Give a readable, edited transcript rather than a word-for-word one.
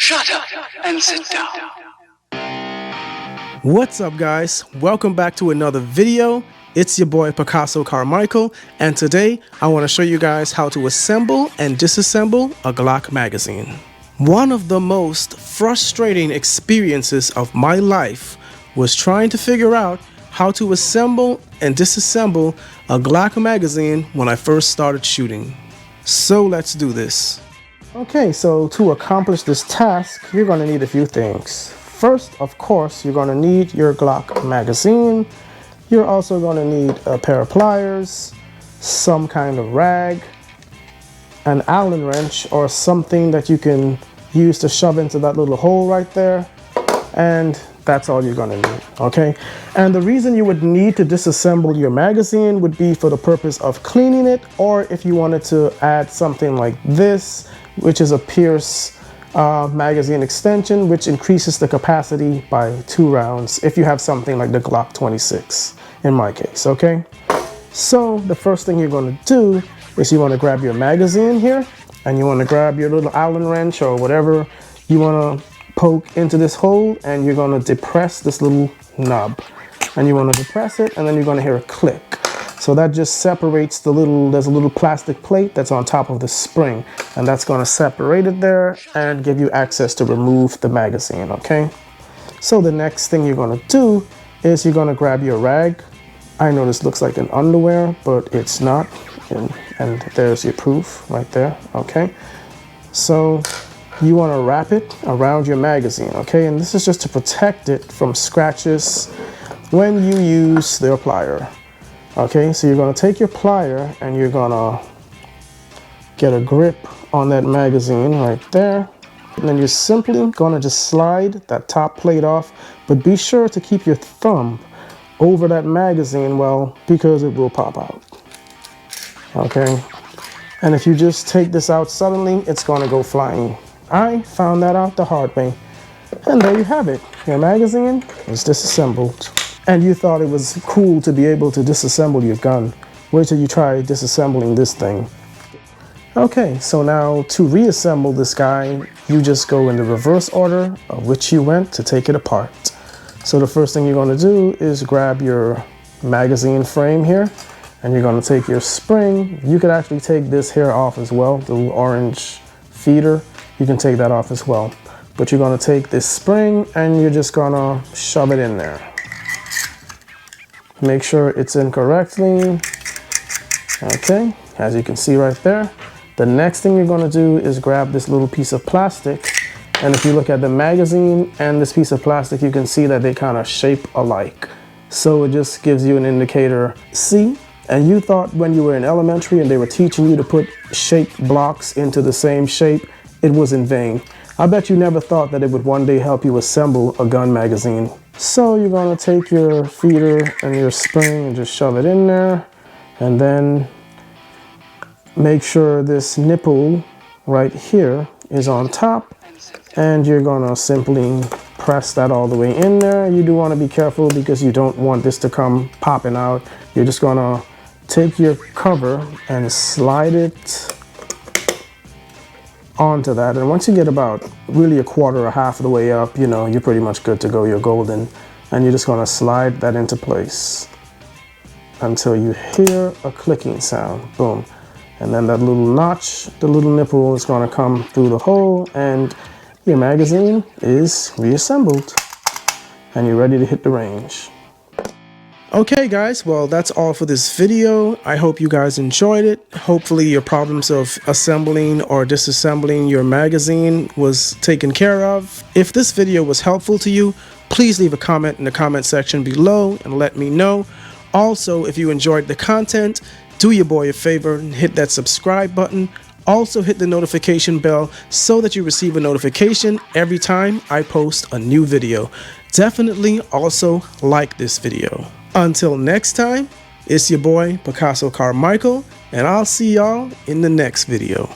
Shut up and sit down. What's up, guys? Welcome back to another video. It's your boy Picasso Carmichael, and today I want to show you guys how to assemble and disassemble a Glock magazine. One of the most frustrating experiences of my life was trying to figure out how to assemble and disassemble a Glock magazine when I first started shooting. So let's do this. Okay, so to accomplish this task, you're going to need a few things. First, of course, you're going to need your Glock magazine. You're also going to need a pair of pliers, some kind of rag, an Allen wrench or something that you can use to shove into that little hole right there, and that's all you're going to need, okay? And the reason you would need to disassemble your magazine would be for the purpose of cleaning it, or if you wanted to add something like this, which is a Pierce magazine extension, which increases the capacity by 2 rounds if you have something like the Glock 26 in my case, okay? So the first thing you're going to do is you want to grab your magazine here, and you want to grab your little Allen wrench or whatever you want to poke into this hole, and you're going to depress this little knob, and you want to depress it, and then you're going to hear a click. So that just separates there's a little plastic plate that's on top of the spring, and that's going to separate it there and give you access to remove the magazine, okay? So the next thing you're going to do is you're going to grab your rag. I know this looks like an underwear, but it's not, and there's your proof right there, okay? So you want to wrap it around your magazine, okay? And this is just to protect it from scratches when you use their plier. Okay, so you're going to take your plier and you're going to get a grip on that magazine right there. And then you're simply going to just slide that top plate off, but be sure to keep your thumb over that magazine, well, because it will pop out. Okay, and if you just take this out suddenly, it's going to go flying. I found that out the hard way. And there you have it. Your magazine is disassembled. And you thought it was cool to be able to disassemble your gun. Wait till you try disassembling this thing. Okay, so now to reassemble this guy, you just go in the reverse order of which you went to take it apart. So the first thing you're going to do is grab your magazine frame here, and you're going to take your spring. You could actually take this here off as well, the little orange feeder. You can take that off as well. But you're going to take this spring and you're just going to shove it in there. Make sure it's in correctly. Okay, as you can see right there. The next thing you're going to do is grab this little piece of plastic, and if you look at the magazine and this piece of plastic, you can see that they kind of shape alike. So it just gives you an indicator. See, and you thought when you were in elementary and they were teaching you to put shape blocks into the same shape, it was in vain. I bet you never thought that it would one day help you assemble a gun magazine. So you're going to take your feeder and your spring and just shove it in there, and then make sure this nipple right here is on top, and you're going to simply press that all the way in there. You do want to be careful because you don't want this to come popping out. You're just going to take your cover and slide it onto that, and once you get about really a quarter or half of the way up, you know, you're pretty much good to go. You're golden, and you're just going to slide that into place until you hear a clicking sound. Boom. And then that little notch, the little nipple, is going to come through the hole, and your magazine is reassembled, and you're ready to hit the range. Okay guys, well that's all for this video. I hope you guys enjoyed it. Hopefully your problems of assembling or disassembling your magazine was taken care of. If this video was helpful to you, please leave a comment in the comment section below and let me know. Also, if you enjoyed the content, do your boy a favor and hit that subscribe button. Also hit the notification bell so that you receive a notification every time I post a new video. Definitely also like this video. Until next time, it's your boy Picasso Carmichael, and I'll see y'all in the next video.